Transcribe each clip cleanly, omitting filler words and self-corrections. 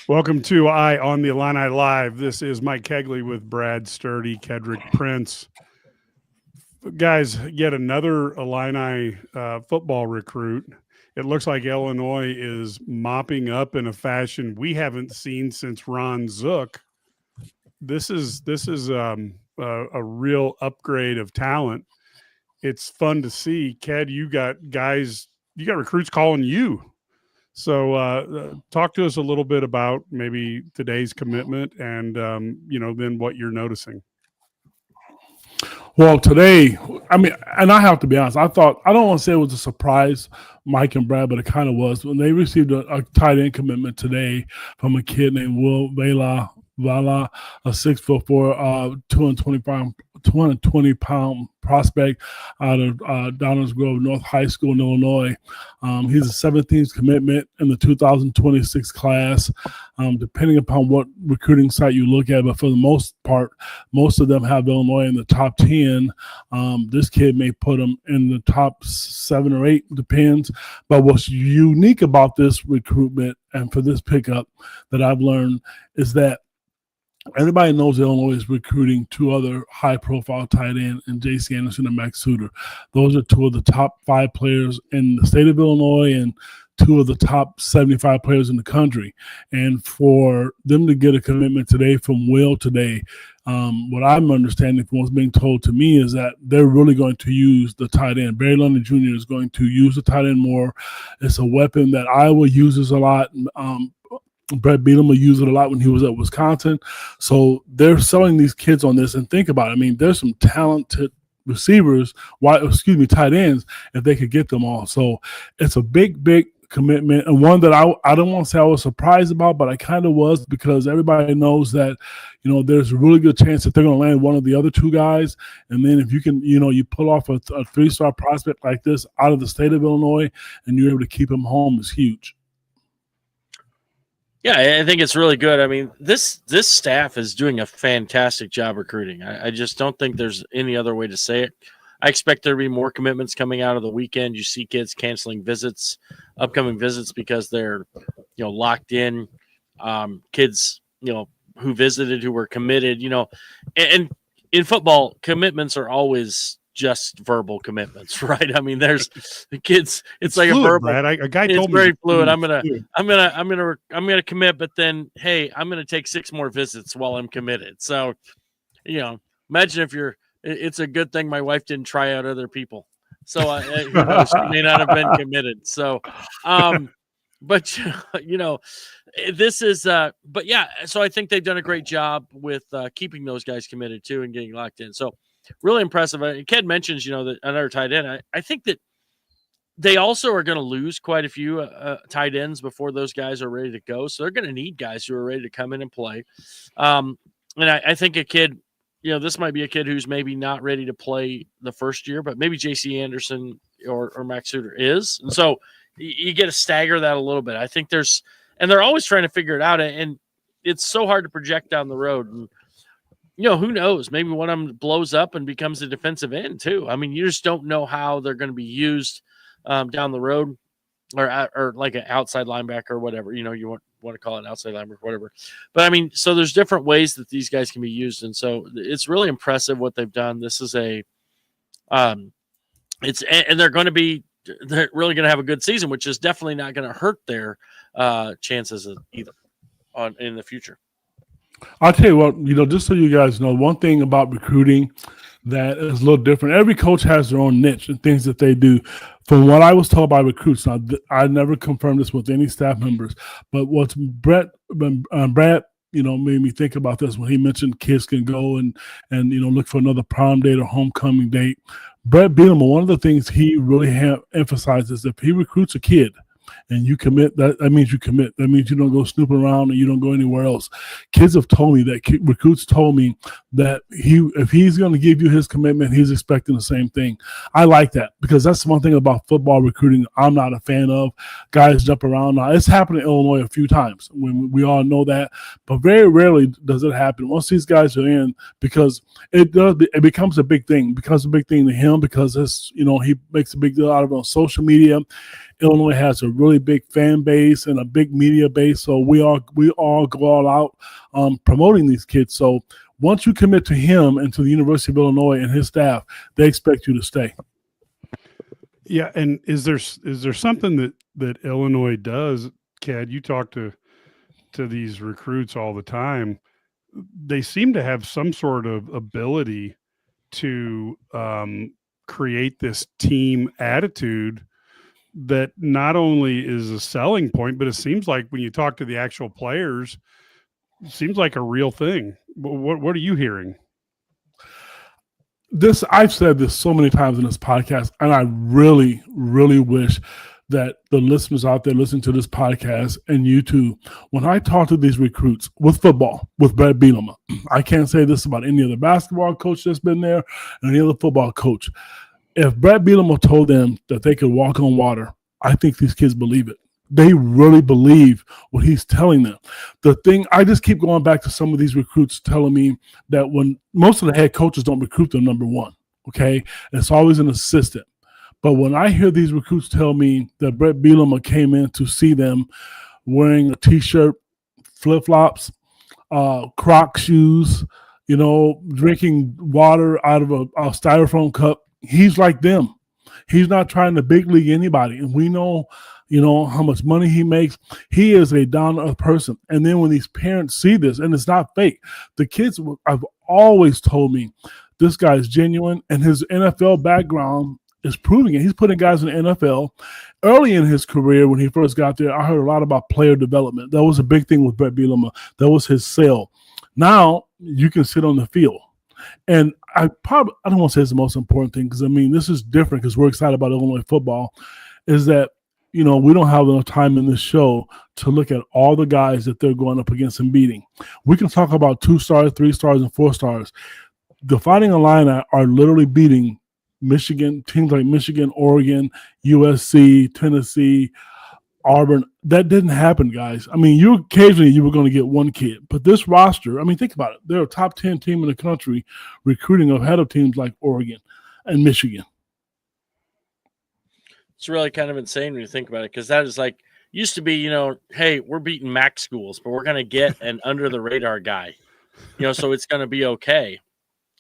Welcome to Eye on the Illini Live. This is Mike Kegley with Brad Sturdy, Kedrick Prince. Guys, yet another Illini football recruit. It looks like Illinois is mopping up in a fashion we haven't seen since Ron Zook. This is a real upgrade of talent. It's fun to see. Ked, you got recruits calling you. So talk to us a little bit about maybe today's commitment and, then what you're noticing. Well, today, and I have to be honest, I don't want to say it was a surprise, Mike and Brad, but it kind of was. When they received a tight end commitment today from a kid named Will Vala, a 6'4", 220-pound prospect out of Downers Grove North High School in Illinois. He's a 17th commitment in the 2026 class, depending upon what recruiting site you look at. But for the most part, most of them have Illinois in the top 10. This kid may put him in the top 7 or 8, depends. But what's unique about this recruitment and for this pickup that I've learned is that everybody knows Illinois is recruiting 2 other high-profile tight ends, in J.C. Anderson and Max Suter. Those are 2 of the top 5 players in the state of Illinois and 2 of the top 75 players in the country. And for them to get a commitment today from Will today, what I'm understanding from what's being told to me is that they're really going to use the tight end. Barry London Jr. is going to use the tight end more. It's a weapon that Iowa uses a lot. Bret Bielema used it a lot when he was at Wisconsin. So they're selling these kids on this. And think about it. There's some talented receivers, tight ends, if they could get them all. So it's a big, big commitment, and one that I don't want to say I was surprised about, but I kind of was, because everybody knows that, there's a really good chance that they're going to land one of the other 2 guys. And then if you can, you pull off a 3-star prospect like this out of the state of Illinois and you're able to keep him home is huge. Yeah, I think it's really good. This staff is doing a fantastic job recruiting. I just don't think there's any other way to say it. I expect there to be more commitments coming out of the weekend. You see kids canceling upcoming visits because they're, locked in. Kids, who visited, who were committed, and in football, commitments are always just verbal commitments, right? There's the kids. It's like fluid, a verbal. Brad. A guy told me it's very fluid. I'm gonna commit, but then hey, I'm gonna take 6 more visits while I'm committed. So, imagine if it's a good thing my wife didn't try out other people. So she may not have been committed. So, but this is. But yeah. So I think they've done a great job with keeping those guys committed too and getting locked in. So. Really impressive. Ked mentions, that another tight end. I think that they also are going to lose quite a few tight ends before those guys are ready to go. So they're going to need guys who are ready to come in and play. And I think a kid, this might be a kid who's maybe not ready to play the first year, but maybe J.C. Anderson or Max Suter is. And so you get to stagger that a little bit. I think they're always trying to figure it out. And it's so hard to project down the road. And, who knows? Maybe one of them blows up and becomes a defensive end too. You just don't know how they're going to be used down the road, or like an outside linebacker or whatever. You want to call it an outside linebacker, whatever. But so there's different ways that these guys can be used, and so it's really impressive what they've done. This is and they're really going to have a good season, which is definitely not going to hurt their chances either in the future. I'll tell you what, just so you guys know, one thing about recruiting that is a little different. Every coach has their own niche and things that they do. From what I was told by recruits, now I never confirmed this with any staff members, but what's Brett, made me think about this when he mentioned kids can go and look for another prom date or homecoming date. Bret Bielema, one of the things he really emphasizes, if he recruits a kid, and you commit, that means you commit. That means you don't go snooping around and you don't go anywhere else. Kids have told me that, recruits told me that if he's going to give you his commitment, he's expecting the same thing. I like that, because that's one thing about football recruiting I'm not a fan of. Guys jump around. Now, it's happened in Illinois a few times. We all know that, but very rarely does it happen once these guys are in, because it becomes a big thing. It becomes a big thing to him because it's, he makes a big deal out of it on social media. Illinois has a really big fan base and a big media base, so we all go all out promoting these kids. So once you commit to him and to the University of Illinois and his staff, they expect you to stay. Yeah, and is there something that Illinois does, Cad? You talk to these recruits all the time. They seem to have some sort of ability to create this team attitude that not only is a selling point, but it seems like when you talk to the actual players, it seems like a real thing. What are you hearing? I've said this so many times in this podcast, and I really, really wish that the listeners out there listening to this podcast and you too, when I talk to these recruits with football, with Bret Bielema, I can't say this about any other basketball coach that's been there and any other football coach. If Bret Bielema told them that they could walk on water, I think these kids believe it. They really believe what he's telling them. The thing, I just keep going back to some of these recruits telling me that when most of the head coaches don't recruit them number one, okay? It's always an assistant. But when I hear these recruits tell me that Bret Bielema came in to see them wearing a T-shirt, flip-flops, Croc shoes, drinking water out of a styrofoam cup, he's like them. He's not trying to big league anybody. And we know, how much money he makes. He is a down-to-earth person. And then when these parents see this, and it's not fake, the kids I've always told me this guy is genuine, and his NFL background is proving it. He's putting guys in the NFL. Early in his career, when he first got there, I heard a lot about player development. That was a big thing with Bret Bielema. That was his sale. Now you can sit on the field. And I don't want to say it's the most important thing, because, this is different because we're excited about Illinois football, is that, we don't have enough time in this show to look at all the guys that they're going up against and beating. We can talk about 2 stars, 3 stars, and 4 stars. The Fighting Illini are literally beating Michigan, teams like Michigan, Oregon, USC, Tennessee, Auburn. That didn't happen, guys. Occasionally you were going to get one kid, but this roster, think about it. They're a top 10 team in the country recruiting ahead of teams like Oregon and Michigan. It's really kind of insane when you think about it, because that is like, used to be, hey, we're beating MAC schools, but we're going to get an under the radar guy, so it's going to be okay.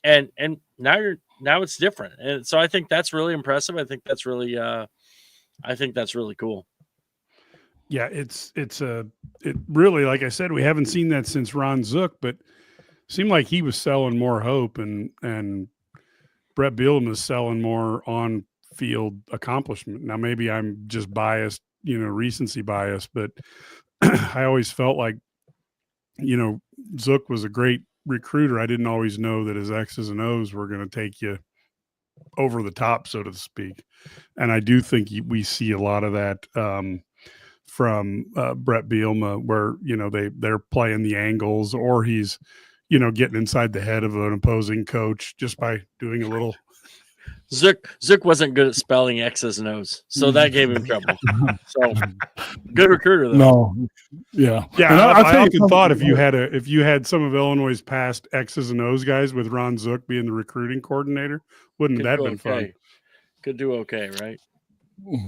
And now it's different. And so I think that's really impressive. I think that's really cool. Yeah, it really, like I said, we haven't seen that since Ron Zook, but it seemed like he was selling more hope, and Bret Bielema is selling more on field accomplishment. Now, maybe I'm just biased, recency bias, but I always felt like, Zook was a great recruiter. I didn't always know that his X's and O's were going to take you over the top, so to speak. And I do think we see a lot of that from Bret Bielema, where, they're playing the angles, or he's, getting inside the head of an opposing coach just by doing a little. Zook wasn't good at spelling X's and O's, so that gave him trouble. So good recruiter, though. No, yeah. And I often thought if you had some of Illinois' past X's and O's guys with Ron Zook being the recruiting coordinator, wouldn't that have been fun? Could do okay, right?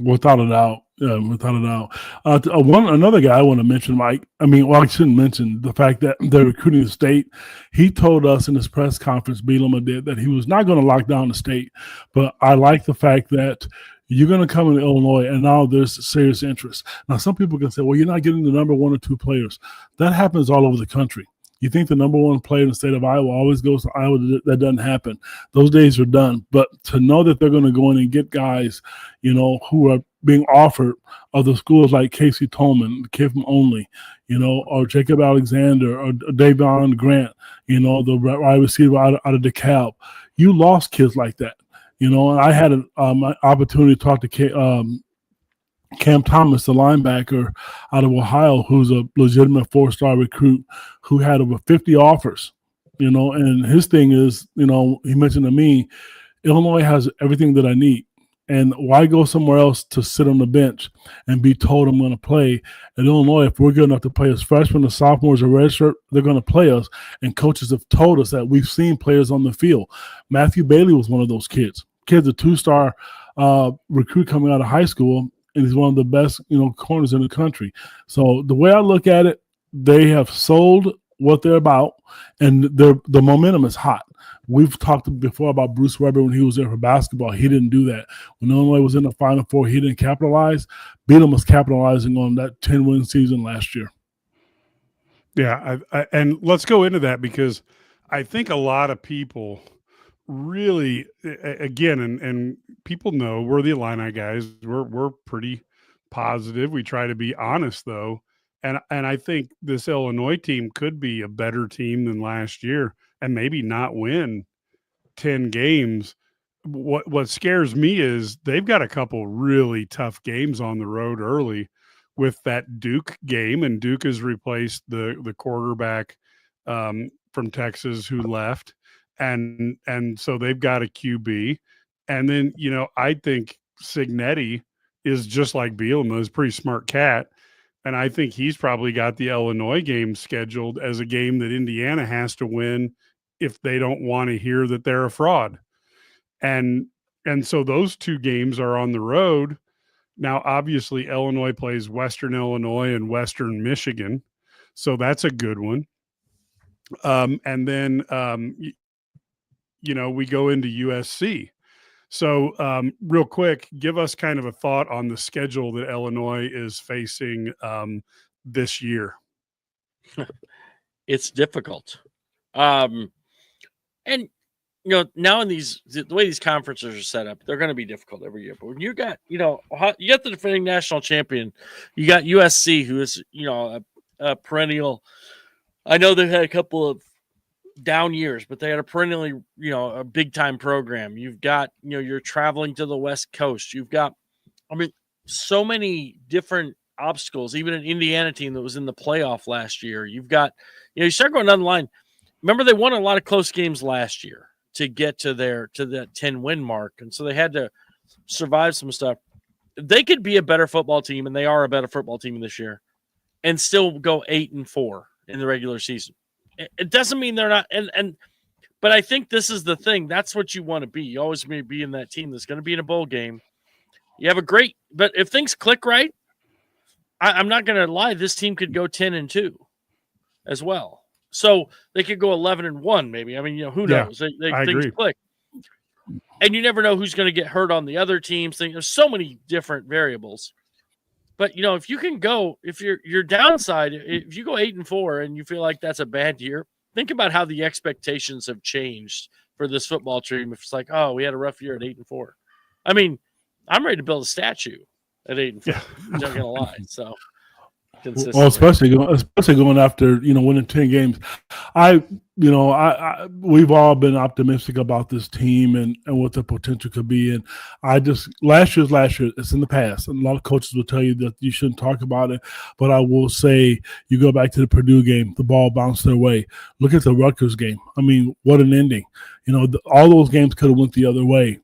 Without a doubt. Yeah, without a doubt. Another guy I want to mention, Mike. I shouldn't mention the fact that they're recruiting the state. He told us in his press conference, Bielema did, that he was not going to lock down the state. But I like the fact that you're going to come into Illinois, and now there's serious interest. Now, some people can say, well, you're not getting the number 1 or 2 players. That happens all over the country. You think the number 1 player in the state of Iowa always goes to Iowa? That doesn't happen. Those days are done. But to know that they're going to go in and get guys, who are being offered of the schools like Casey Tolman, the kid from Only, or Jacob Alexander, or Davion Grant, the wide receiver out of DeKalb. You lost kids like that. And I had an opportunity to talk to Cam Thomas, the linebacker out of Ohio, who's a legitimate 4-star recruit who had over 50 offers, and his thing is, he mentioned to me, Illinois has everything that I need. And why go somewhere else to sit on the bench and be told I'm going to play? At Illinois, if we're good enough to play as freshmen or sophomores or redshirt, they're going to play us. And coaches have told us that. We've seen players on the field. Matthew Bailey was one of those kids. Kid's a 2-star recruit coming out of high school. and he's one of the best, corners in the country. So the way I look at it, they have sold what they're about, and the momentum is hot. We've talked before about Bruce Weber when he was there for basketball. He didn't do that. When Illinois was in the Final Four, he didn't capitalize. Bielema was capitalizing on that 10-win season last year. Yeah, and let's go into that, because I think a lot of people really, again, and people know we're the Illini guys. We're pretty positive. We try to be honest, though, and I think this Illinois team could be a better team than last year, and maybe not win 10 games. What scares me is they've got a couple really tough games on the road early, with that Duke game, and Duke has replaced the quarterback from Texas who left, and so they've got a QB, and then I think Cignetti is just like Bielema, is a pretty smart cat, and I think he's probably got the Illinois game scheduled as a game that Indiana has to win if they don't want to hear that they're a fraud, and so those two games are on the road. Now, obviously, Illinois plays Western Illinois and Western Michigan, so that's a good one. And then, we go into USC. So real quick, give us kind of a thought on the schedule that Illinois is facing this year. It's difficult. And now in the way these conferences are set up, they're going to be difficult every year. But when you got, you got the defending national champion, you got USC, who is, a perennial. I know they've had a couple of down years, but they had a perennially, a big time program. You've got, you're traveling to the West Coast. You've got, so many different obstacles, even an Indiana team that was in the playoff last year. You've got, you start going down the line. Remember, they won a lot of close games last year to get to that 10-win mark. And so they had to survive some stuff. They could be a better football team, and they are a better football team this year, and still go 8-4 in the regular season. It doesn't mean they're not. But I think this is the thing. That's what you want to be. You always may be in that team that's going to be in a bowl game. You have but if things click right, I'm not going to lie. This team could go 10-2 as well. So they could go 11-1, maybe. Who knows? I things agree. Click, and you never know who's going to get hurt on the other teams. There's so many different variables. But if you can go, if your downside, if you go 8-4 and you feel like that's a bad year, think about how the expectations have changed for this football team. If it's like, oh, we had a rough year at 8-4, I'm ready to build a statue at 8-4. Yeah. I'm not gonna lie. So. Well, especially going after winning 10 games, we've all been optimistic about this team and what the potential could be. And last year, it's in the past. And a lot of coaches will tell you that you shouldn't talk about it. But I will say, you go back to the Purdue game, the ball bounced their way. Look at the Rutgers game. What an ending! All those games could have went the other way.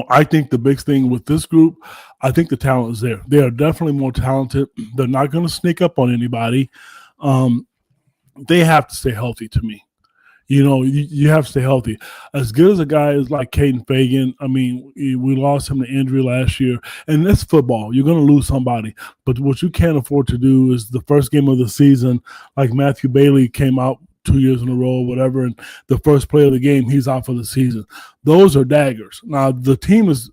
I think the big thing with this group, I think the talent is there. They are definitely more talented. They're not going to sneak up on anybody. They have to stay healthy to me. You have to stay healthy. As good as a guy is like Caden Fagan, we lost him to injury last year. And that's football. You're going to lose somebody. But what you can't afford to do is the first game of the season, like Matthew Bailey came out 2 years in a row, whatever, and the first play of the game, he's out for the season. Those are daggers. Now, the team is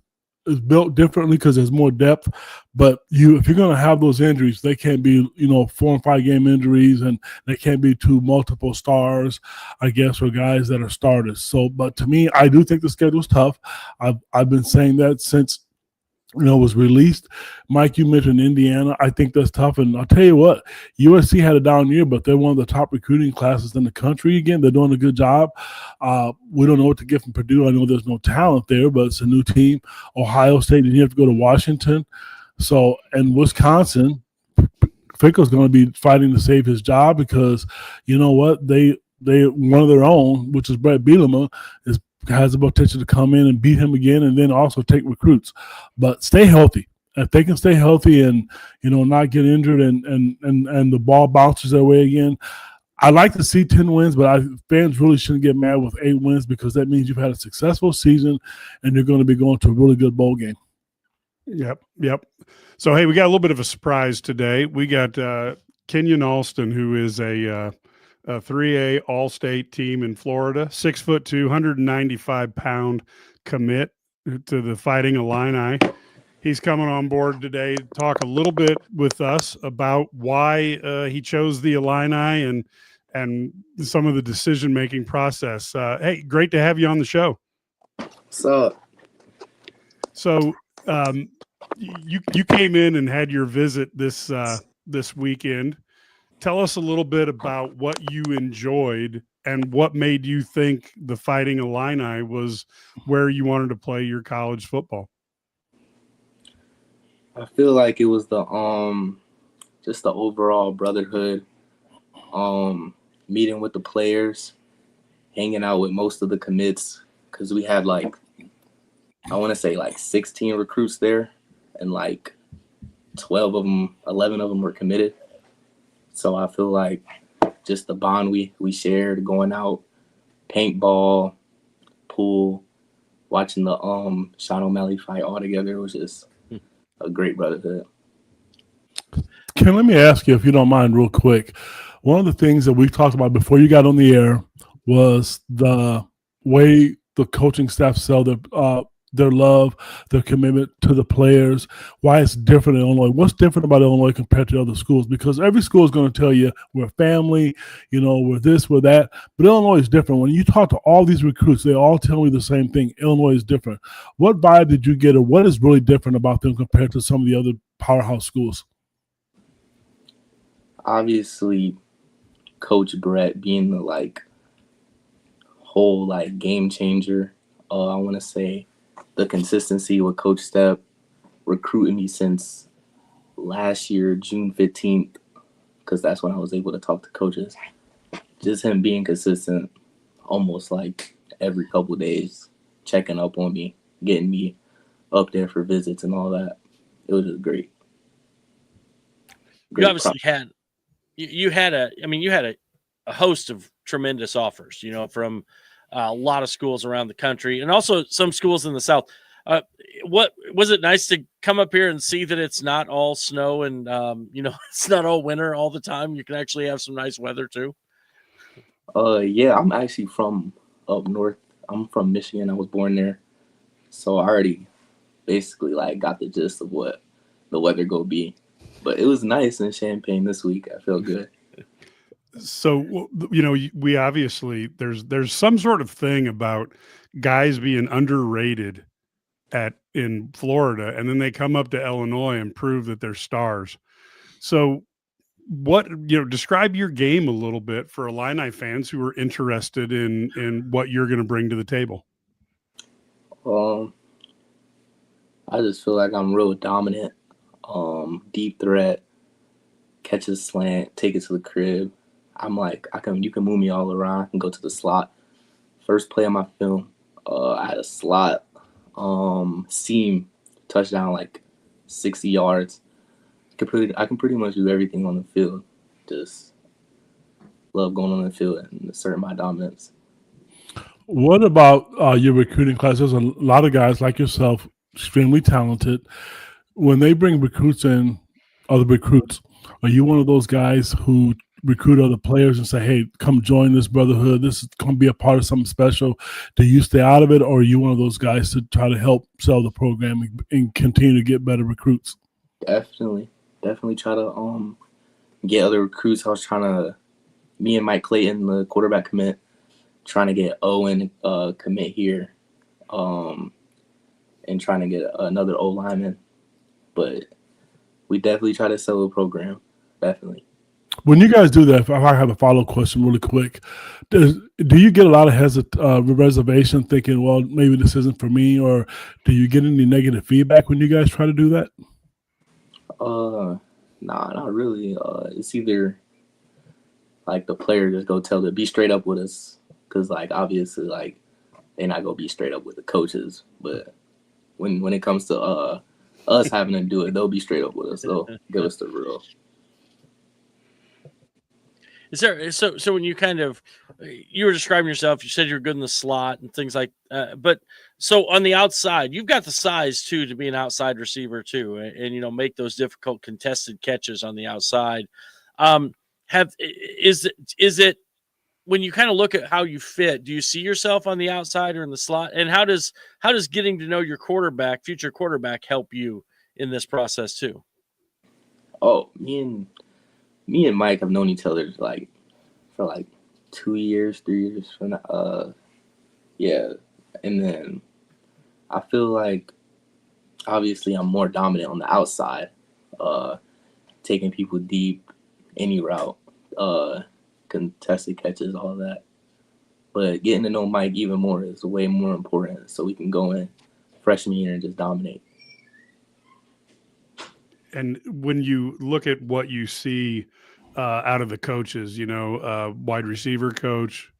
built differently because there's more depth, but if you're going to have those injuries, they can't be, 4 and 5 game injuries, and they can't be two multiple stars, I guess, or guys that are starters. So, but to me, I do think the schedule's tough. I've been saying that since was released. Mike, you mentioned Indiana. I think that's tough. And I'll tell you what, USC had a down year, but they're one of the top recruiting classes in the country. Again, they're doing a good job. We don't know what to get from Purdue. I know there's no talent there, but it's a new team. Ohio State, and you have to go to Washington. So, and Wisconsin, Fickle's going to be fighting to save his job because, you know what, they one of their own, which is Bret Bielema, has the potential to come in and beat him again, and then also take recruits. But stay healthy. If they can stay healthy and not get injured and the ball bounces their way again, I like to see 10 wins, but fans really shouldn't get mad with 8 wins because that means you've had a successful season and you're going to be going to a really good bowl game. Yep. So, hey, we got a little bit of a surprise today. We got Kenyon Alston, who is a 3A All-State team in Florida, 6'2", 195-pound commit to the Fighting Illini. He's coming on board today to talk a little bit with us about why he chose the Illini and some of the decision-making process. Hey, great to have you on the show. What's up? So you came in and had your visit this weekend. Tell us a little bit about what you enjoyed and what made you think the Fighting Illini was where you wanted to play your college football. I feel like it was the just the overall brotherhood, meeting with the players, hanging out with most of the commits, because we had like, I want to say like 16 recruits there, and like 11 of them were committed. So I feel like just the bond we shared, going out, paintball, pool, watching the Sean O'Malley fight all together, was just a great brotherhood. Ken, let me ask you, if you don't mind, real quick. One of the things that we talked about before you got on the air was the way the coaching staff sell their love, their commitment to the players, why it's different in Illinois. What's different about Illinois compared to other schools? Because every school is going to tell you we're family, we're this, we're that. But Illinois is different. When you talk to all these recruits, they all tell me the same thing. Illinois is different. What vibe did you get, or what is really different about them compared to some of the other powerhouse schools? Obviously, Coach Bret being the whole game changer. I want to say the consistency with Coach Stepp recruiting me since last year, June 15th, because that's when I was able to talk to coaches. Just him being consistent, almost like every couple of days, checking up on me, getting me up there for visits and all that. It was just great. You obviously had a host of tremendous offers, from a lot of schools around the country, and also some schools in the South. What was it nice to come up here and see that it's not all snow and it's not all winter all the time? You can actually have some nice weather too. Yeah, I'm actually from up north. I'm from Michigan. I was born there, so I already basically got the gist of what the weather go be. But it was nice in Champaign this week. I feel good. So, we obviously there's some sort of thing about guys being underrated in Florida, and then they come up to Illinois and prove that they're stars. So describe your game a little bit for Illini fans who are interested in what you're going to bring to the table. I just feel like I'm real dominant, deep threat, catch a slant, take it to the crib. I'm you can move me all around. I can go to the slot. First play on my film, I had a slot seam touchdown 60 yards. I can pretty much do everything on the field. Just love going on the field and asserting my dominance. What about your recruiting class? There's a lot of guys like yourself, extremely talented. When they bring recruits in, other recruits, are you one of those guys who recruit other players and say, hey, come join this brotherhood, this is going to be a part of something special? Do you stay out of it, or are you one of those guys to try to help sell the program and continue to get better recruits? Definitely try to get other recruits. Me and Mike Clayton, the quarterback commit, trying to get Owen commit here, and trying to get another O lineman. But we definitely try to sell the program, definitely. When you guys do that, if I have a follow-up question really quick, do you get a lot of reservation thinking, well, maybe this isn't for me, or do you get any negative feedback when you guys try to do that? Nah, not really. It's either the player just go tell them, be straight up with us, because obviously they're not gonna be straight up with the coaches, but when it comes to us having to do it, they'll be straight up with us. They'll give us the real. Is there so when you kind of you were describing yourself, you said you're good in the slot and things like but so on the outside, you've got the size too to be an outside receiver too, and you know, make those difficult contested catches on the outside. Is it when you kind of look at how you fit, do you see yourself on the outside or in the slot? And how does getting to know your future quarterback, help you in this process too? Oh, me and Mike have known each other like for like 2 years, 3 years from now. Yeah. And then I feel like obviously I'm more dominant on the outside, taking people deep, any route, contested catches, all that. But getting to know Mike even more is way more important, so we can go in freshman year and just dominate. And when you look at what you see out of the coaches, you know, wide receiver coach,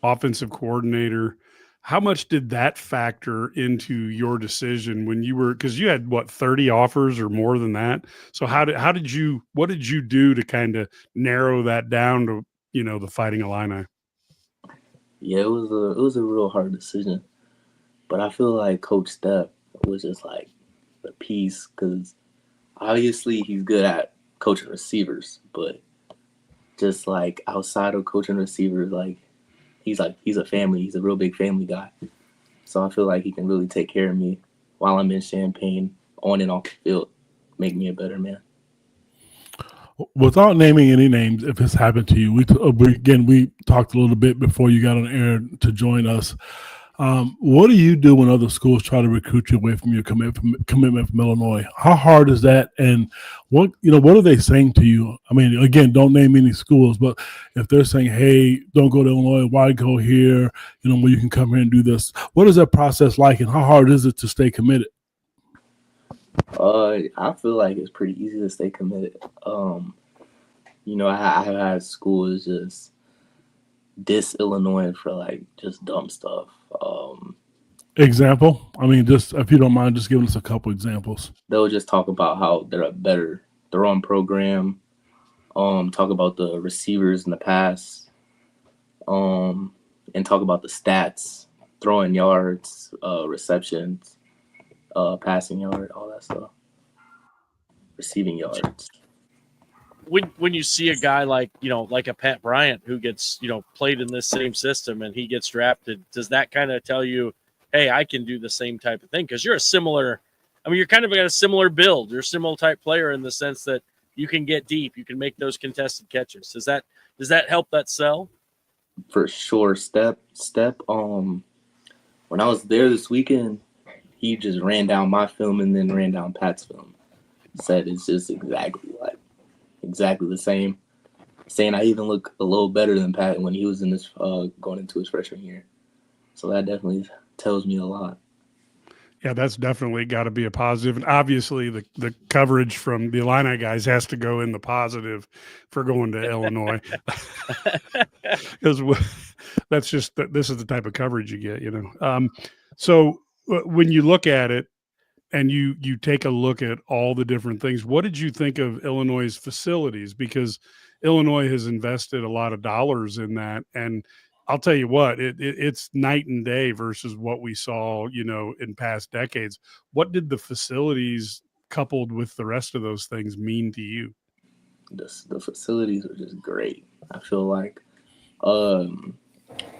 offensive coordinator, how much did that factor into your decision when you were, because you had what, 30 offers or more than that? So what did you do to kind of narrow that down to, you know, the Fighting Illini? Yeah, it was a real hard decision, but I feel like Coach Step was just like the piece, because obviously he's good at coaching receivers, but just like outside of coaching receivers, he's a family. He's a real big family guy. So I feel like he can really take care of me while I'm in Champaign, on and off the field, make me a better man. Without naming any names, if this happened to you, we talked a little bit before you got on air to join us. What do you do when other schools try to recruit you away from your commitment from Illinois? How hard is that? And what are they saying to you? I mean, again, don't name any schools, but if they're saying, hey, don't go to Illinois, why go here? You know, where you can come here and do this. What is that process like, and how hard is it to stay committed? I feel like it's pretty easy to stay committed. You know, I have had schools just diss Illinois for like just dumb stuff. Example? I mean, just if you don't mind, just giving us a couple examples. They'll just talk about how they're a better throwing program. Talk about the receivers in the pass. And talk about the stats, throwing yards, receptions, passing yard, all that stuff. Receiving yards. When you see a guy like a Pat Bryant who gets, played in this same system and he gets drafted, does that kind of tell you, hey, I can do the same type of thing? Because you're you're kind of got a similar build. You're a similar type player in the sense that you can get deep, you can make those contested catches. Does that help that sell? For sure. Step. When I was there this weekend, he just ran down my film and then ran down Pat's film. Said it's just exactly the same. Saying I even look a little better than Pat when he was in this going into his freshman year. So that definitely tells me a lot. Yeah, that's definitely got to be a positive. And obviously the coverage from the Illini guys has to go in the positive for going to Illinois. Because this is the type of coverage you get, So when you look at it, and you take a look at all the different things, what did you think of Illinois' facilities? Because Illinois has invested a lot of dollars in that. And I'll tell you what, it's night and day versus what we saw, in past decades. What did the facilities coupled with the rest of those things mean to you? The facilities are just great. I feel like the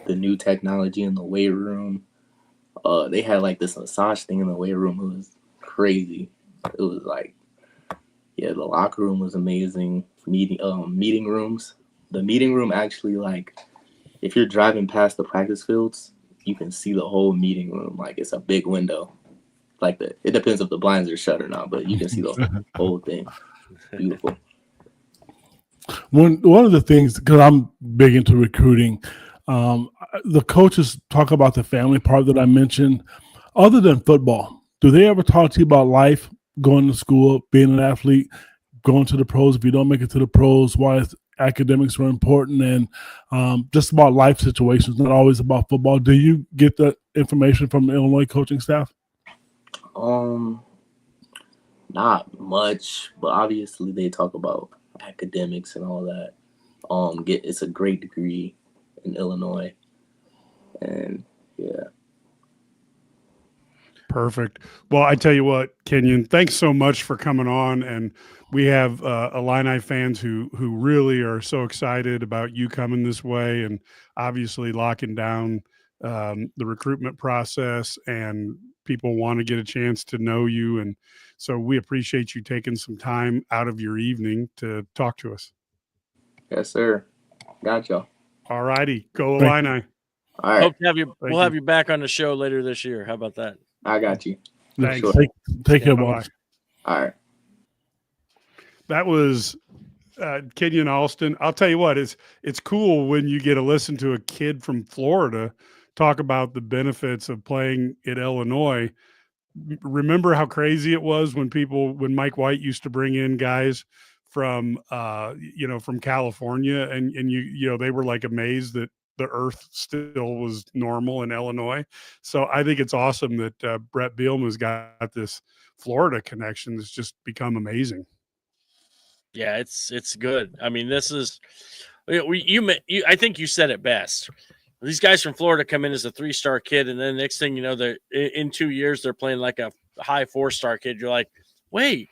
new technology in the weight room, they had like this massage thing in the weight room. It was crazy. It was like, yeah, the locker room was amazing. Meeting rooms. The meeting room actually, like, if you're driving past the practice fields, you can see the whole meeting room. Like, it's a big window. Like, it depends if the blinds are shut or not, but you can see the whole thing. Beautiful. One of the things, because I'm big into recruiting, the coaches talk about the family part that I mentioned. Other than football, do they ever talk to you about life, going to school, being an athlete, going to the pros? If you don't make it to the pros, why academics are important, and just about life situations, not always about football. Do you get that information from the Illinois coaching staff? Not much, but obviously they talk about academics and all that. It's a great degree in Illinois, and yeah. Perfect. Well, I tell you what, Kenyon, thanks so much for coming on. And we have Illini fans who really are so excited about you coming this way, and obviously locking down the recruitment process. And people want to get a chance to know you, and so we appreciate you taking some time out of your evening to talk to us. Yes, sir. Got y'all. All righty, go Thank Illini. All right. Hope to have you. Thank We'll have you. you back on the show later this year. How about that? I got you. Thanks. Sure. Take care, Bye-bye. boss. All right. That was Kenyon Alston. I'll tell you what, it's cool when you get to listen to a kid from Florida talk about the benefits of playing at Illinois. Remember how crazy it was when Mike White used to bring in guys from from California, and they were like amazed that the earth still was normal in Illinois. So I think it's awesome that Bret Bielema's got this Florida connection that's just become amazing. Yeah, it's good. I mean, this is I think you said it best. These guys from Florida come in as a 3-star kid, and then next thing you know, they're in 2 years they're playing like a high 4-star kid. You're like, wait,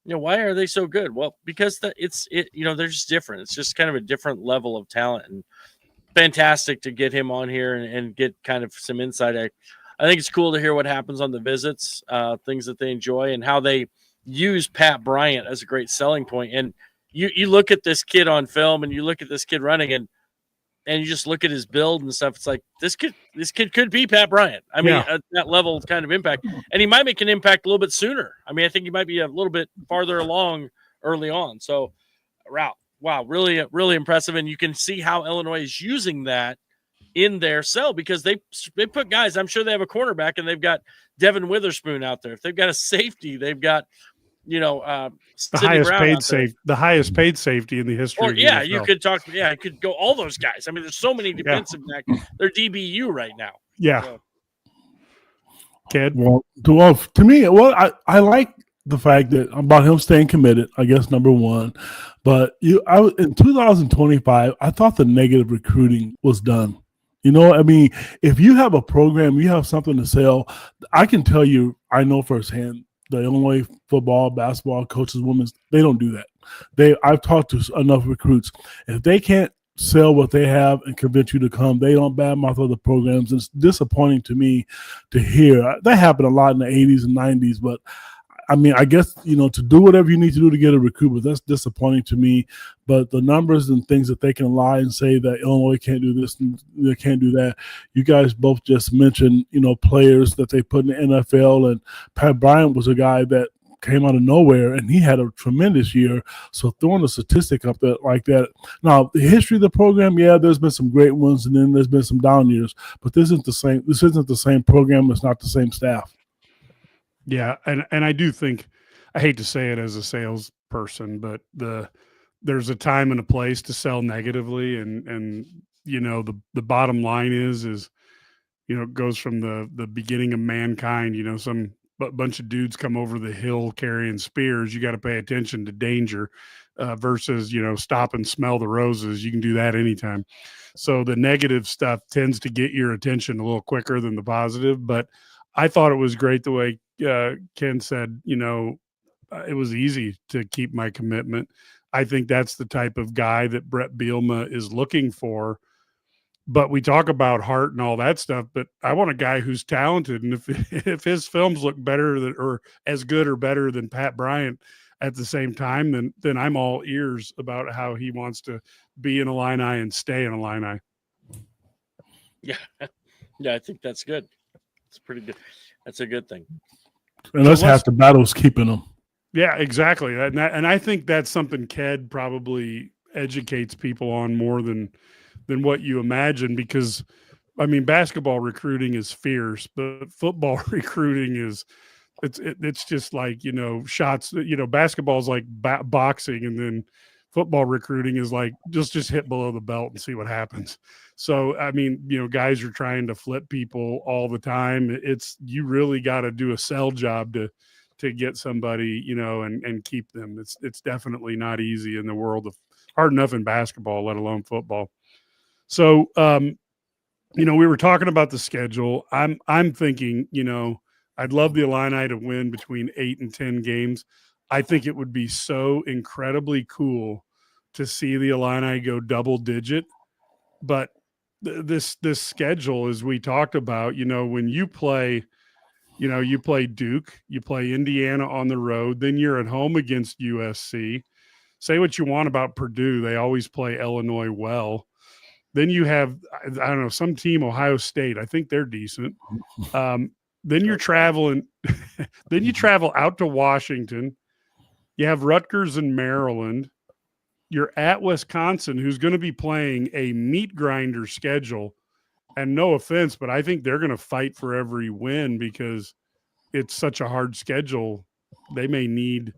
why are they so good? Well, because they're just different. It's just kind of a different level of talent, and fantastic to get him on here and get kind of some insight. I think it's cool to hear what happens on the visits, things that they enjoy, and how they use Pat Bryant as a great selling point. And you look at this kid on film, and you look at this kid running, and you just look at his build and stuff. It's like this kid could be Pat Bryant. I mean, at that level of kind of impact, and he might make an impact a little bit sooner. I mean, I think he might be a little bit farther along early on. So, wow, really, really impressive. And you can see how Illinois is using that in their cell, because they put guys. I'm sure they have a cornerback, and they've got Devin Witherspoon out there. If they've got a safety, they've got the highest paid safety in the history. Well, of the yeah, NFL. you could talk. Yeah, you could go all those guys. I mean, there's so many defensive back. They're DBU right now. Yeah, so. Kid. Well, to me, I like the fact that about him staying committed, I guess, number one. But in 2025, I thought the negative recruiting was done. I mean, if you have a program, you have something to sell. I can tell you, I know firsthand, the Illinois football, basketball coaches, women's, they don't do that. I've talked to enough recruits. If they can't sell what they have and convince you to come, they don't badmouth other programs. It's disappointing to me to hear. That happened a lot in the 80s and 90s, but I mean, I guess, to do whatever you need to do to get a recruit, but that's disappointing to me. But the numbers and things that they can lie and say that Illinois can't do this and they can't do that. You guys both just mentioned, players that they put in the NFL, and Pat Bryant was a guy that came out of nowhere, and he had a tremendous year. So throwing a statistic up there like that. Now, the history of the program, there's been some great ones, and then there's been some down years. But this isn't the same. This isn't the same program. It's not the same staff. Yeah, and I do think, I hate to say it as a salesperson, but there's a time and a place to sell negatively, and the bottom line is it goes from the beginning of mankind. Some bunch of dudes come over the hill carrying spears. You got to pay attention to danger versus stop and smell the roses. You can do that anytime. So the negative stuff tends to get your attention a little quicker than the positive. But I thought it was great the way Ken said, it was easy to keep my commitment. I think that's the type of guy that Bret Bielema is looking for. But we talk about heart and all that stuff, but I want a guy who's talented. And if his films look better than, or as good or better than Pat Bryant at the same time, then I'm all ears about how he wants to be an Illini and stay an Illini. Yeah. Yeah, I think that's good. It's pretty good. That's a good thing. And that's half the battle's keeping them. Yeah, exactly. And I think that's something Ked probably educates people on more than what you imagine, because I mean, basketball recruiting is fierce, but football recruiting is it's just like, shots, basketball is like boxing, and then football recruiting is like just hit below the belt and see what happens. So, I mean, guys are trying to flip people all the time. You really got to do a sell job to get somebody, and keep them. It's definitely not easy in the world hard enough in basketball, let alone football. So, we were talking about the schedule. I'm thinking, I'd love the Illini to win between 8 and 10 games. I think it would be so incredibly cool to see the Illini go double digit. But this schedule, as we talked about, when you play, you play Duke, you play Indiana on the road, then you're at home against USC. Say what you want about Purdue. They always play Illinois well. Then you have, I don't know, some team, Ohio State. I think they're decent. Then you're traveling. Then you travel out to Washington. You have Rutgers and Maryland. You're at Wisconsin, who's going to be playing a meat grinder schedule. And no offense, but I think they're going to fight for every win because it's such a hard schedule. They may need,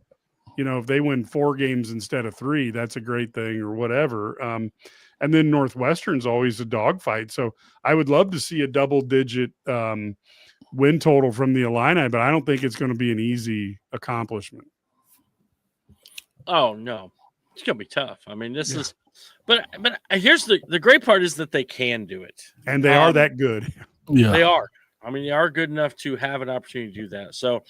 if they win 4 games instead of 3, that's a great thing or whatever. And then Northwestern's always a dogfight. So I would love to see a double-digit win total from the Illini, but I don't think it's going to be an easy accomplishment. Oh, no. It's going to be tough. I mean, this is – but here's the great part is that they can do it. And they are that good. Yeah. They are. I mean, they are good enough to have an opportunity to do that. So,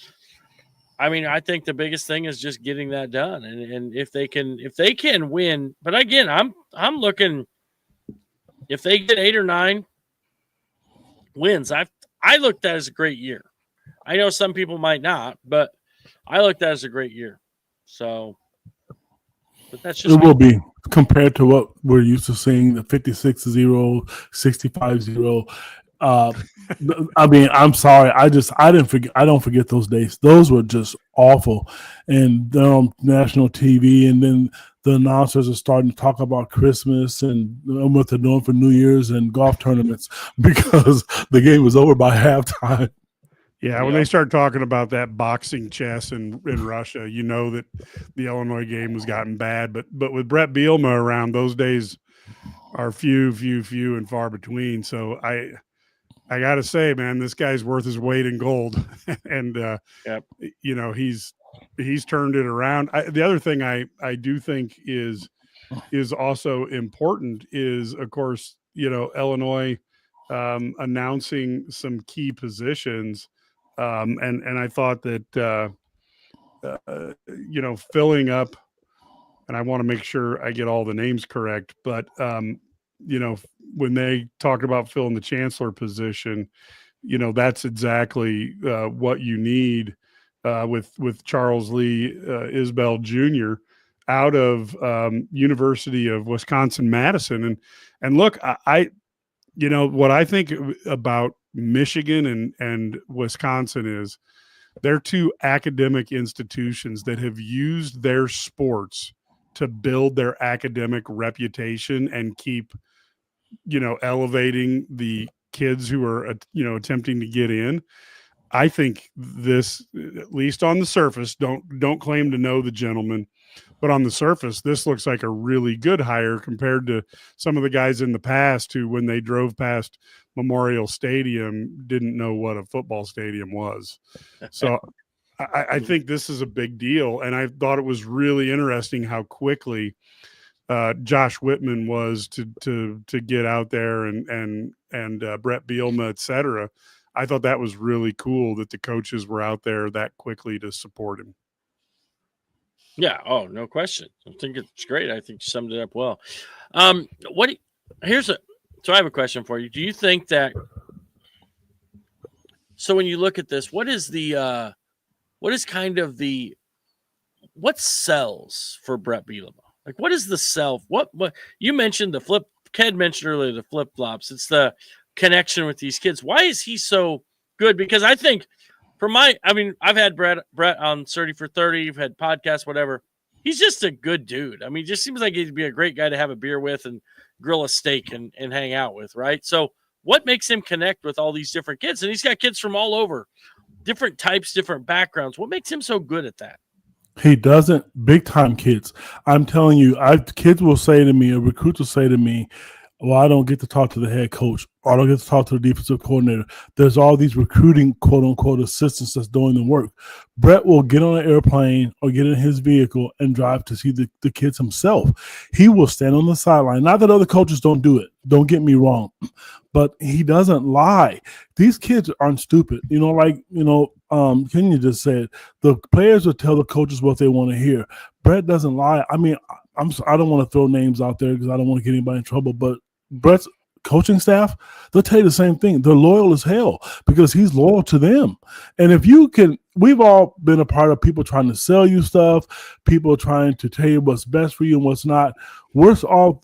I mean, I think the biggest thing is just getting that done. And if they can win, but again, I'm looking if they get 8 or 9 wins, I looked at as a great year. I know some people might not, but I looked at as a great year. So, but that's just it will be compared to what we're used to seeing, the 56-0, 65-0. I mean, I'm sorry. I don't forget those days. Those were just awful. And they're on national TV, and then the announcers are starting to talk about Christmas and what they're doing for New Year's and golf tournaments because the game was over by halftime. Yeah, when they start talking about that boxing chess in Russia, you know that the Illinois game has gotten bad. But with Bret Bielema around, those days are few and far between. So I got to say, man, this guy's worth his weight in gold. And, he's turned it around. The other thing I do think is also important is, of course, Illinois announcing some key positions. And I thought that, filling up, and I want to make sure I get all the names correct, but, when they talk about filling the chancellor position, that's exactly what you need with Charles Lee Isbell Jr. out of University of Wisconsin-Madison. And look, what I think about Michigan and Wisconsin is they're two academic institutions that have used their sports to build their academic reputation and keep, elevating the kids who are, attempting to get in. I think this, at least on the surface, don't claim to know the gentleman, but on the surface, this looks like a really good hire compared to some of the guys in the past who, when they drove past Memorial Stadium, didn't know what a football stadium was. So I think this is a big deal. And I thought it was really interesting how quickly Josh Whitman was to get out there and Bret Bielema, et cetera. I thought that was really cool that the coaches were out there that quickly to support him. Yeah. Oh, no question. I think it's great. I think you summed it up well. So I have a question for you. Do you think that, so when you look at this, what sells for Bret Bielema? Like, what is the sell? What you mentioned Ked mentioned earlier, the flip flops. It's the connection with these kids. Why is he so good? Because I think I've had Brett on 30 for 30. You've had podcasts, whatever. He's just a good dude. I mean, just seems like he'd be a great guy to have a beer with and grill a steak and hang out with, right? So what makes him connect with all these different kids? And he's got kids from all over, different types, different backgrounds. What makes him so good at that? He doesn't big time kids. I'm telling you, kids will say to me, or recruits will say to me, well, I don't get to talk to the head coach, or I don't get to talk to the defensive coordinator. There's all these recruiting, quote unquote, assistants that's doing the work. Bret will get on an airplane or get in his vehicle and drive to see the kids himself. He will stand on the sideline. Not that other coaches don't do it. Don't get me wrong. But he doesn't lie. These kids aren't stupid. Kenyon just said, the players will tell the coaches what they want to hear. Bret doesn't lie. I mean, I don't want to throw names out there because I don't want to get anybody in trouble, but Bret's coaching staff, they'll tell you the same thing. They're loyal as hell because he's loyal to them. And if you can, we've all been a part of people trying to sell you stuff, people trying to tell you what's best for you and what's not. We're all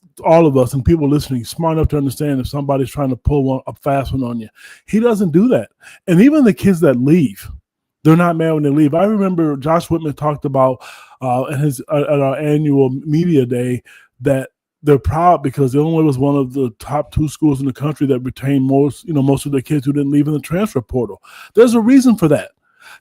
of us and people listening smart enough to understand if somebody's trying to pull a fast one on you. He doesn't do that. And even the kids that leave, they're not mad when they leave. I remember Josh Whitman talked about at our annual media day that they're proud because Illinois was one of the top 2 schools in the country that retained most of their kids who didn't leave in the transfer portal. There's a reason for that.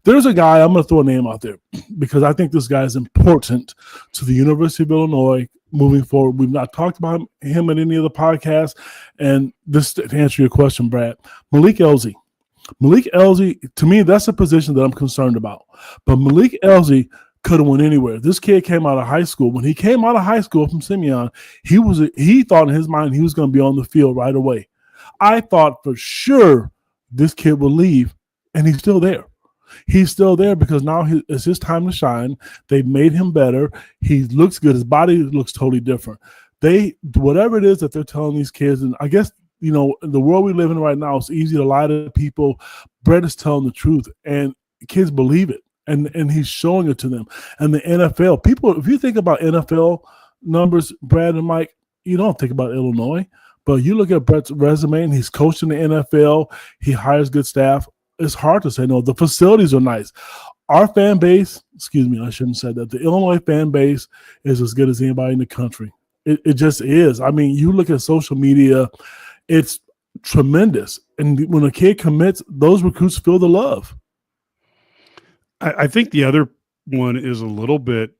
There's a guy, I'm going to throw a name out there because I think this guy is important to the University of Illinois moving forward. We've not talked about him in any of the podcasts. And this, to answer your question, Brad, Malik Elzy. Malik Elzy, to me, that's a position that I'm concerned about. But Malik Elzy could have went anywhere. This kid came out of high school. When he came out of high school from Simeon, he thought in his mind he was going to be on the field right away. I thought for sure this kid would leave, and he's still there. He's still there because now it's his time to shine. They've made him better. He looks good. His body looks totally different. Whatever it is that they're telling these kids, and I guess, in the world we live in right now, it's easy to lie to people. Bret is telling the truth, and kids believe it. And he's showing it to them. And the NFL, people, if you think about NFL numbers, Brad and Mike, you don't think about Illinois. But you look at Bret's resume, and he's coaching the NFL. He hires good staff. It's hard to say no. The facilities are nice. Our fan base, I shouldn't say that. The Illinois fan base is as good as anybody in the country. It just is. I mean, you look at social media, it's tremendous. And when a kid commits, those recruits feel the love. I think the other one is a little bit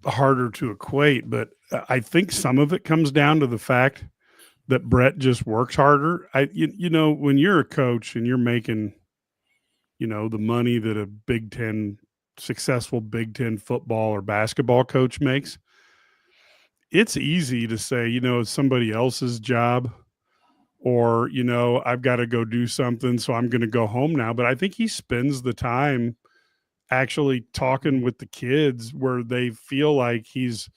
harder to equate, but I think some of it comes down to the fact that Bret just works harder. When you're a coach and you're making, the money that a successful Big Ten football or basketball coach makes, it's easy to say, it's somebody else's job. Or, I've got to go do something, so I'm going to go home now. But I think he spends the time actually talking with the kids where they feel like he's,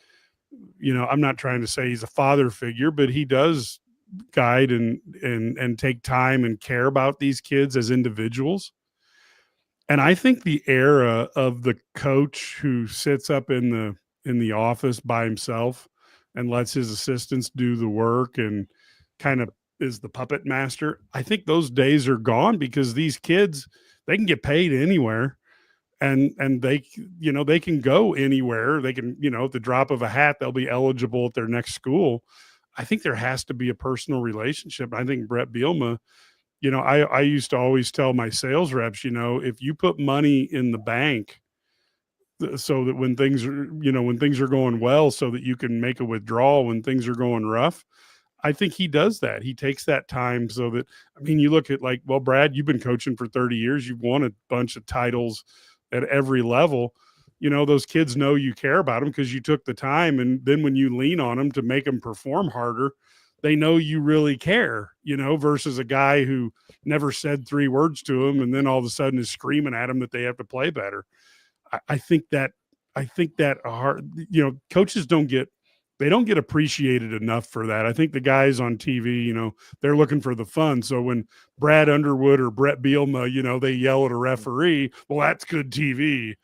I'm not trying to say he's a father figure, but he does guide and take time and care about these kids as individuals. And I think the era of the coach who sits up in the office by himself and lets his assistants do the work and kind of is the puppet master, I think those days are gone because these kids, they can get paid anywhere and they can go anywhere. They can, at the drop of a hat, they'll be eligible at their next school. I think there has to be a personal relationship. I think Bret Bielema, I used to always tell my sales reps, if you put money in the bank so that when things are going well, so that you can make a withdrawal when things are going rough, I think he does that. He takes that time so that, you look at Brad, you've been coaching for 30 years. You've won a bunch of titles at every level. Those kids know you care about them because you took the time. And then when you lean on them to make them perform harder, they know you really care, versus a guy who never said 3 words to him and then all of a sudden is screaming at him that they have to play better. I think that coaches don't get appreciated enough for that. I think the guys on TV, they're looking for the fun. So when Brad Underwood or Bret Bielema, they yell at a referee, well, that's good TV.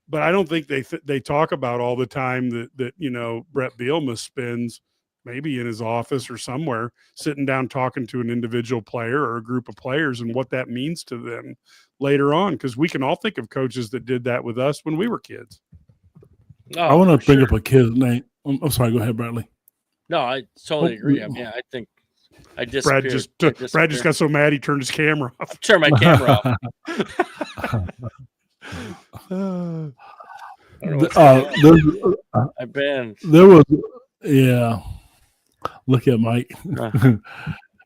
But I don't think they talk about all the time that Bret Bielema spends maybe in his office or somewhere sitting down talking to an individual player or a group of players and what that means to them later on. Because we can all think of coaches that did that with us when we were kids. Oh, I want to bring up a kid's name. I'm sorry. Go ahead, Bradley. No, I totally agree. I think I disappeared. Brad just got so mad he turned his camera off. Turn my camera off. Look at Mike. Uh,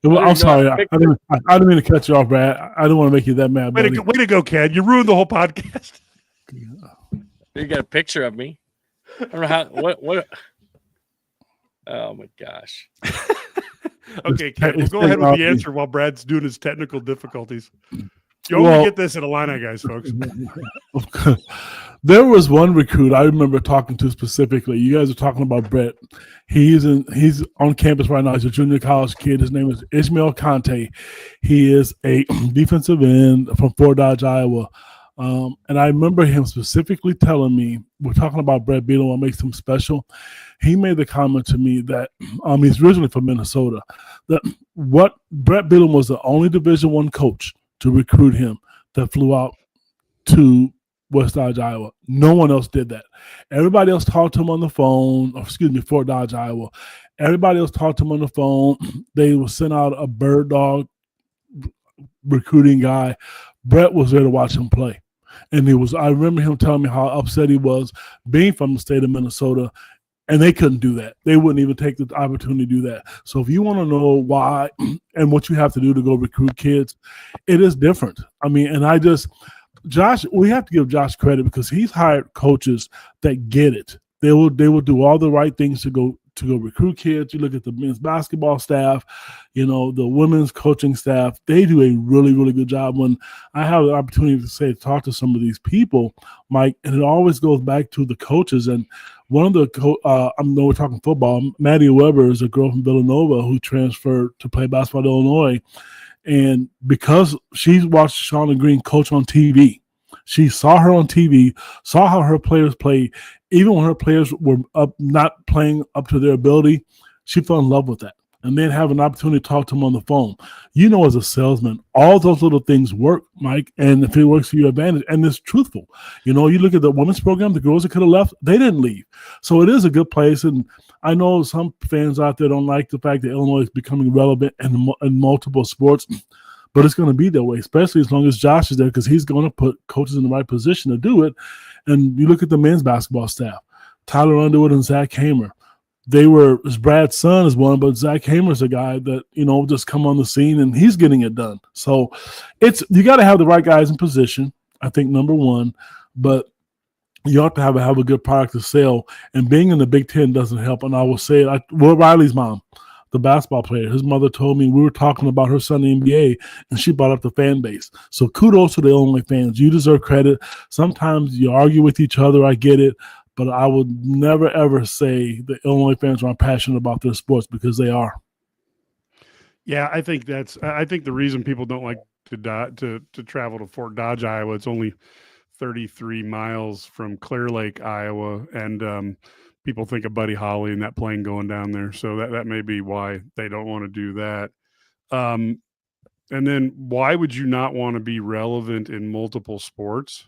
I'm sorry. I didn't mean to cut you off, Brad. I didn't want to make you that mad, buddy. Way to go, Ken. You ruined the whole podcast. You got a picture of me. I don't know how. What? Oh my gosh. Okay, Ken, we'll go ahead with the answer while Brad's doing his technical difficulties. You only get this at IlliniGuys, folks. There was one recruit I remember talking to specifically. You guys are talking about Bret. He's on campus right now. He's a junior college kid. His name is Ishmael Conte. He is a defensive end from Fort Dodge, Iowa. And I remember him specifically telling me, we're talking about Bret Bielema, what makes him special. He made the comment to me that he's originally from Minnesota. That what Bret Bielema was the only Division I coach to recruit him that flew out to West Dodge, Iowa. No one else did that. Everybody else talked to him on the phone. Fort Dodge, Iowa. Everybody else talked to him on the phone. They would send out a bird dog recruiting guy. Bret was there to watch him play. And I remember him telling me how upset he was being from the state of Minnesota, and they couldn't do that. They wouldn't even take the opportunity to do that. So if you want to know why and what you have to do to go recruit kids, it is different. I mean, and Josh, we have to give Josh credit because he's hired coaches that get it. They will do all the right things to go recruit kids. You look at the men's basketball staff, the women's coaching staff. They do a really, really good job. When I have the opportunity to talk to some of these people, Mike, and it always goes back to the coaches. And one of the I know we're talking football. Maddie Weber is a girl from Villanova who transferred to play basketball at Illinois. And because she's watched Shauna Green coach on TV, she saw her on TV, saw how her players play. Even when her players were not playing up to their ability, she fell in love with that. And then have an opportunity to talk to them on the phone. As a salesman, all those little things work, Mike, and if it works for your advantage, and it's truthful. You look at the women's program, the girls that could have left, they didn't leave. So it is a good place, and I know some fans out there don't like the fact that Illinois is becoming relevant in multiple sports, but it's going to be that way, especially as long as Josh is there, because he's going to put coaches in the right position to do it. And you look at the men's basketball staff, Tyler Underwood and Zach Hamer. Brad's son is one, but Zach Hamer's a guy that, just come on the scene and he's getting it done. So you got to have the right guys in position, I think, number one, but you have to have a good product to sell. And being in the Big Ten doesn't help. And I will say it, Will Riley's mom, the basketball player, his mother told me we were talking about her son in the NBA, and she brought up the fan base. So kudos to the Illinois fans. You deserve credit. Sometimes you argue with each other. I get it. But I would never, ever say the Illinois fans aren't passionate about their sports, because they are. Yeah, I think the reason people don't like to travel to Fort Dodge, Iowa. It's only 33 miles from Clear Lake, Iowa, and people think of Buddy Holly and that plane going down there. So that may be why they don't want to do that. And then why would you not want to be relevant in multiple sports?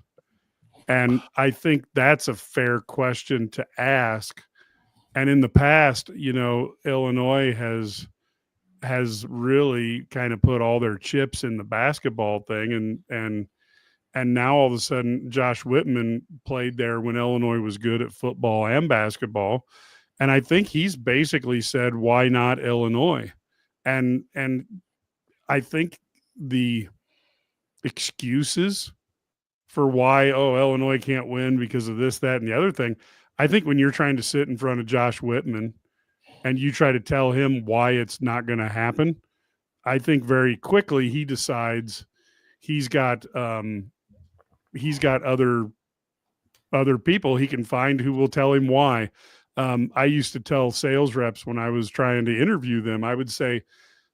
And I think that's a fair question to ask. And in the past, Illinois has really kind of put all their chips in the basketball thing. And now all of a sudden, Josh Whitman played there when Illinois was good at football and basketball. And I think he's basically said, why not Illinois? And I think the excuses for why, Illinois can't win because of this, that, and the other thing. I think when you're trying to sit in front of Josh Whitman and you try to tell him why it's not going to happen, I think very quickly he decides he's got other people he can find who will tell him why. I used to tell sales reps when I was trying to interview them, I would say,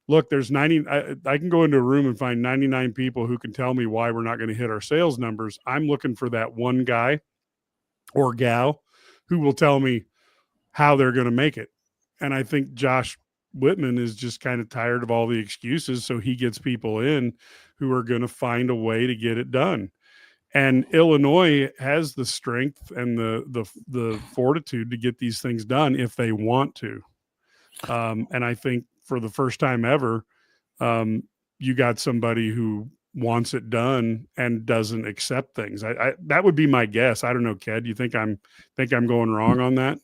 look, there's 90, I can go into a room and find 99 people who can tell me why we're not going to hit our sales numbers. I'm looking for that one guy or gal who will tell me how they're going to make it. And I think Josh Whitman is just kind of tired of all the excuses. So he gets people in who are going to find a way to get it done. And Illinois has the strength and the fortitude to get these things done if they want to. And I think for the first time ever, you got somebody who wants it done and doesn't accept things. I that would be my guess. I don't know, Ked. You think I'm going wrong on that?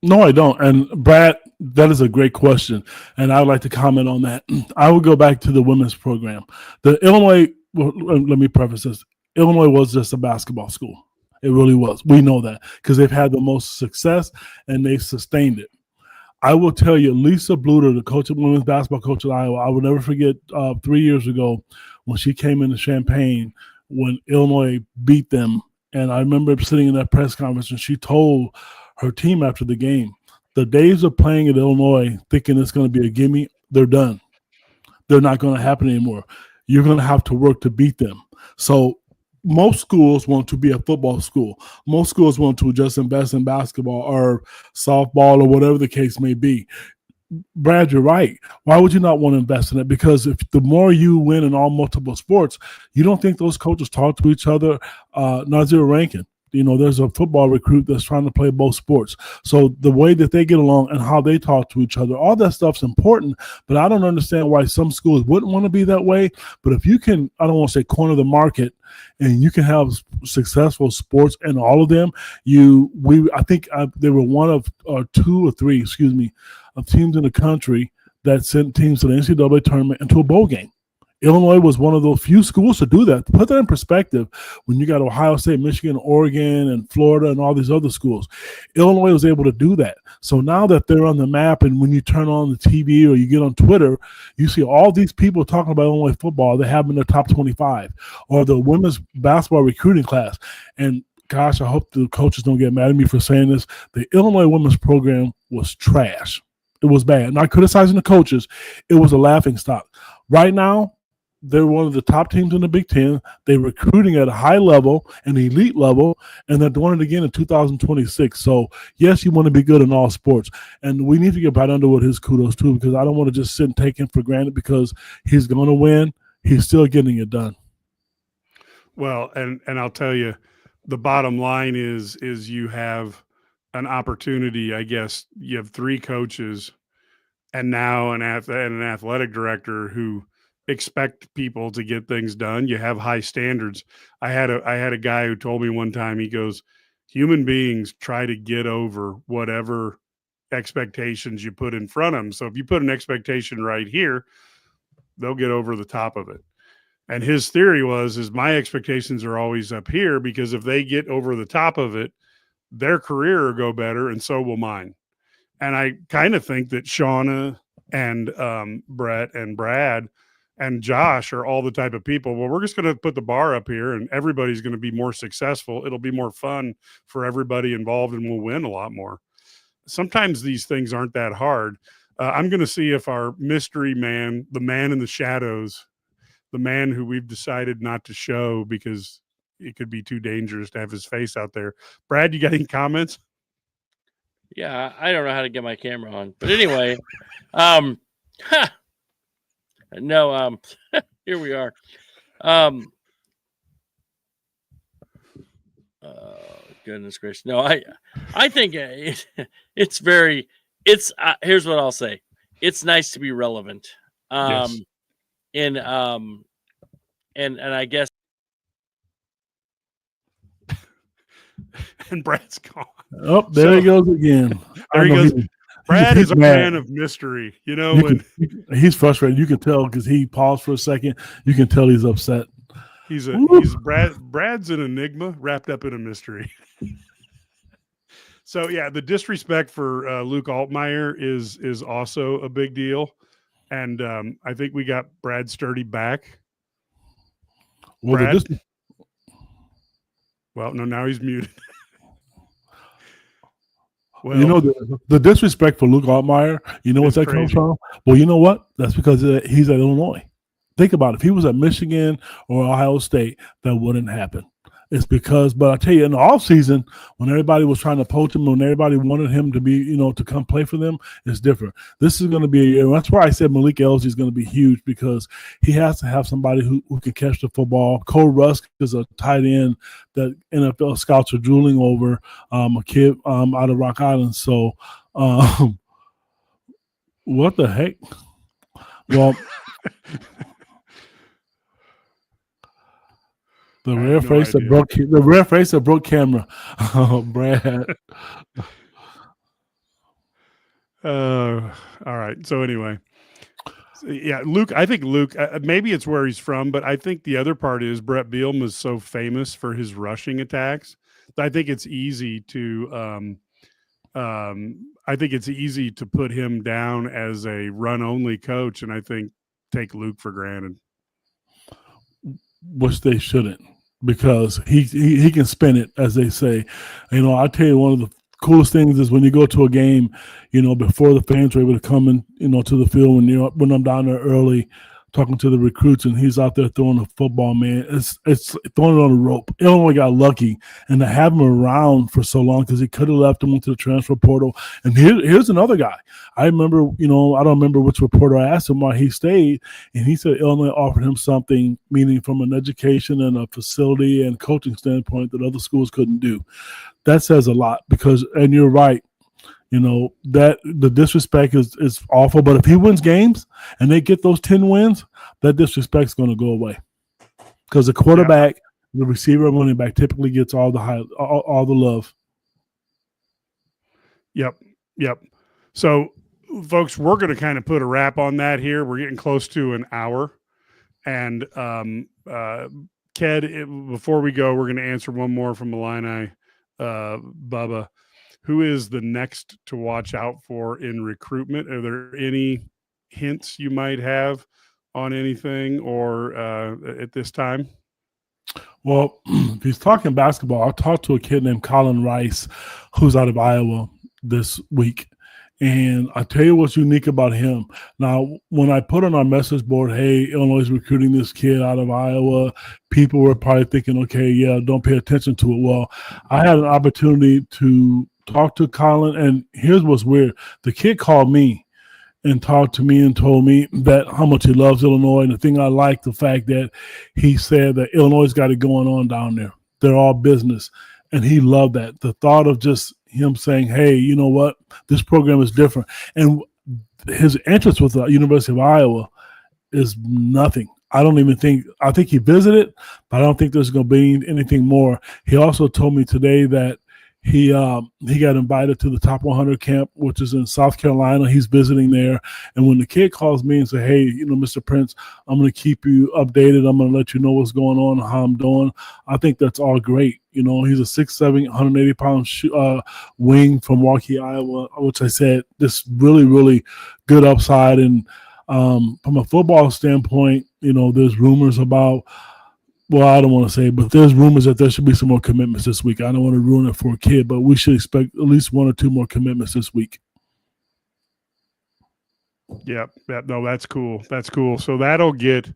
No, I don't. And Brad, that is a great question, and I would like to comment on that. I would go back to the women's program. The Illinois. Well, let me preface this: Illinois was just a basketball school. It really was. We know that because they've had the most success and they've sustained it. I will tell you, Lisa Bluter, the coach of women's basketball coach at Iowa, I will never forget 3 years ago when she came into Champaign when Illinois beat them. And I remember sitting in that press conference and she told her team after the game, the days of playing at Illinois thinking it's going to be a gimme, they're done. They're not going to happen anymore. You're going to have to work to beat them. So most schools want to be a football school. Most schools want to just invest in basketball or softball or whatever the case may be. Brad, you're right. Why would you not want to invest in it? Because if the more you win in all multiple sports, you don't think those coaches talk to each other. Nazir Rankin, there's a football recruit that's trying to play both sports. So the way that they get along and how they talk to each other, all that stuff's important. But I don't understand why some schools wouldn't want to be that way. But if you can, I don't want to say corner the market, and you can have successful sports in all of them, I think they were one of 2 or 3, of teams in the country that sent teams to the NCAA tournament and to a bowl game. Illinois was one of those few schools to do that. To put that in perspective, when you got Ohio State, Michigan, Oregon, and Florida, and all these other schools, Illinois was able to do that. So now that they're on the map, and when you turn on the TV or you get on Twitter, you see all these people talking about Illinois football. They have them in their top 25, or the women's basketball recruiting class. And gosh, I hope the coaches don't get mad at me for saying this. The Illinois women's program was trash. It was bad. Not criticizing the coaches. It was a laughingstock. Right now, they're one of the top teams in the Big Ten. They're recruiting at a high level, an elite level, and they're doing it again in 2026. So, yes, you want to be good in all sports. And we need to give Brad Underwood his kudos, too, because I don't want to just sit and take him for granted because he's going to win. He's still getting it done. Well, and I'll tell you, the bottom line is you have an opportunity. I guess you have 3 coaches and now an athletic director who expect people to get things done. You have high standards. I had a guy who told me one time, he goes, human beings try to get over whatever expectations you put in front of them. So if you put an expectation right here, they'll get over the top of it. And his theory is my expectations are always up here because if they get over the top of it, their career will go better, and so will mine. And I kind of think that Shauna and Brett and Brad and Josh are all the type of people, well, we're just going to put the bar up here and everybody's going to be more successful. It'll be more fun for everybody involved and we'll win a lot more. Sometimes these things aren't that hard. I'm going to see if our mystery man, the man in the shadows, the man who we've decided not to show because it could be too dangerous to have his face out there. Brad, you got any comments? Yeah, I don't know how to get my camera on, but anyway, no, here we are. Oh, goodness gracious. No, I think here's what I'll say. It's nice to be relevant. Yes. And I guess. And Brad's gone. Oh, there he goes again. There he goes. Brad is a mad. man of mystery. He's frustrated. You can tell because he paused for a second. You can tell he's upset. Brad's an enigma wrapped up in a mystery. So yeah, the disrespect for Luke Altmaier is also a big deal, and I think we got Brad Sturdy back. Well, no, now he's muted. Well, the disrespect for Luke Altmaier, what's that comes from? Well, you know what? That's because he's at Illinois. Think about it. If he was at Michigan or Ohio State, that wouldn't happen. It's because, but I tell you, in the offseason, when everybody was trying to poach him, when everybody wanted him to be, to come play for them, it's different. This is going to be a year. That's why I said Malik Elsie is going to be huge because he has to have somebody who can catch the football. Cole Rusk is a tight end that NFL scouts are drooling over, a kid out of Rock Island. So, what the heck? Well, the rare face that broke camera. Oh, Brad. All right. So anyway, yeah, Luke. I think Luke. Maybe it's where he's from, but I think the other part is Bret Bielema is so famous for his rushing attacks. I think it's easy to. I think it's easy to put him down as a run-only coach, and I think take Luke for granted. Which they shouldn't, because he can spin it, as they say. You know, I tell you, one of the coolest things is when you go to a game, you know, before the fans are able to come in, you know, to the field, when I'm down there early talking to the recruits and he's out there throwing the football, man, it's throwing it on the rope. Illinois got lucky, and to have him around for so long, because he could have left him into the transfer portal. And here's another guy. I remember, you know, I don't remember which reporter I asked him why he stayed, and he said Illinois offered him something, meaning from an education and a facility and coaching standpoint, that other schools couldn't do. That says a lot, because, and you're right, you know, that the disrespect is awful. But if he wins games and they get those 10 wins, that disrespect's going to go away, because the quarterback, the receiver, and running back typically gets all the love. Yep. So, folks, we're going to kind of put a wrap on that here. We're getting close to an hour, and Ked, before we go, we're going to answer one more from Illini. Bubba, who is the next to watch out for in recruitment? Are there any hints you might have on anything or at this time? Well, if he's talking basketball, I talked to a kid named Colin Rice, who's out of Iowa this week. And I tell you what's unique about him. Now, when I put on our message board, hey, Illinois is recruiting this kid out of Iowa, people were probably thinking, okay, yeah, don't pay attention to it. Well, I had an opportunity to talk to Colin, and here's what's weird. The kid called me and talked to me and told me that how much he loves Illinois. And the thing I like, the fact that he said that Illinois got it going on down there. They're all business. And he loved that. The thought of just him saying, hey, you know what? This program is different. And his interest with the University of Iowa is nothing. I think he visited, but I don't think there's going to be anything more. He also told me today that he got invited to the Top 100 camp, which is in South Carolina. He's visiting there. And when the kid calls me and says, hey, you know, Mr. Prince, I'm going to keep you updated. I'm going to let you know what's going on and how I'm doing. I think that's all great. You know, he's a 6'7", 180-pound wing from Waukee, Iowa, which I said this really, really good upside. And from a football standpoint, you know, there's rumors about, well, I don't want to say, but there's rumors that there should be some more commitments this week. I don't want to ruin it for a kid, but we should expect at least 1 or 2 more commitments this week. Yep. No, that's cool. That's cool. So that'll get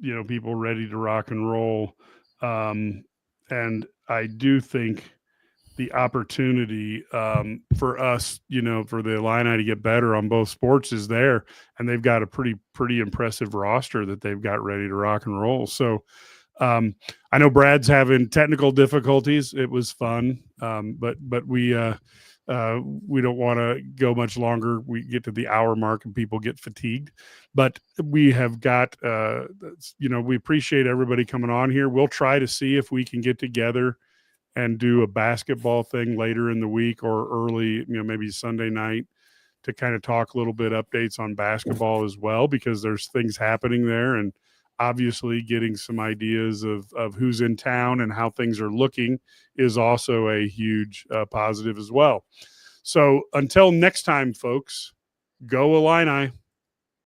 you know, people ready to rock and roll. And I do think the opportunity for us, you know, for the Illini to get better on both sports is there, and they've got a pretty impressive roster that they've got ready to rock and roll. So I know Brad's having technical difficulties. It was fun, but we don't want to go much longer. We get to the hour mark and people get fatigued, but we have got, you know, we appreciate everybody coming on here. We'll try to see if we can get together and do a basketball thing later in the week or early, you know, maybe Sunday night, to kind of talk a little bit updates on basketball as well, because there's things happening there, and obviously getting some ideas of who's in town and how things are looking is also a huge positive as well. So until next time, folks, go Illini.